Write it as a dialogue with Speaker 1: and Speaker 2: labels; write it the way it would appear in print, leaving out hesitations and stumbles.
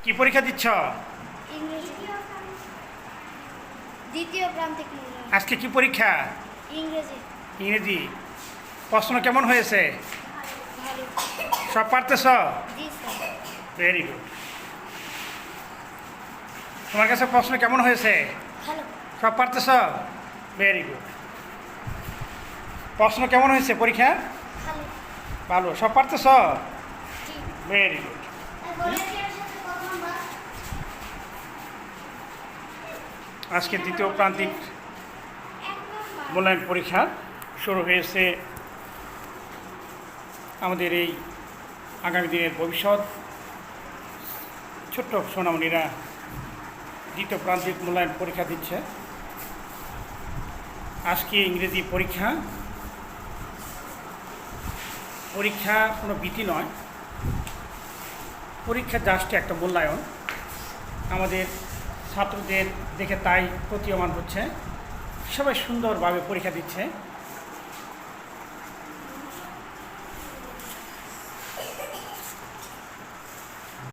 Speaker 1: কি পরীক্ষা দিচ্ছ?
Speaker 2: ইংরেজি দ্বিতীয় প্রান্তিক মূল্যায়ন।
Speaker 1: আজকে কি পরীক্ষা?
Speaker 2: ইংরেজি
Speaker 1: ইংরেজি। প্রশ্ন কেমন হয়েছে?
Speaker 2: ভালো।
Speaker 1: সব পারতেছ?
Speaker 2: জি স্যার।
Speaker 1: Very good. তোমার কাছে প্রশ্ন কেমন হয়েছে?
Speaker 2: ভালো।
Speaker 1: সব পারতেছ? Very good. প্রশ্ন কেমন হয়েছে পরীক্ষা?
Speaker 2: ভালো।
Speaker 1: ভালো। সব পারতেছ?
Speaker 2: জি।
Speaker 1: Very good.
Speaker 2: ভলান্টিয়ারের সাথে কত নাম্বার?
Speaker 1: আজকে দ্বিতীয় প্রান্তিক
Speaker 2: এক নাম্বার।
Speaker 1: মূল্যায়ন পরীক্ষা শুরু হয়েছে। আমাদের এই আগামী দিনের ভবিষ্যৎ ছোট্ট সোনামণিরা দ্বিতীয় প্রান্তিক মূল্যায়ন পরীক্ষা দিচ্ছে। আজকে ইংরেজি পরীক্ষা। পরীক্ষা কোনো ভীতি নয়, পরীক্ষা জাস্ট একটা মূল্যায়ন। আমাদের ছাত্রদের দেখে তাই প্রতীয়মান হচ্ছে সবাই সুন্দরভাবে পরীক্ষা দিচ্ছে।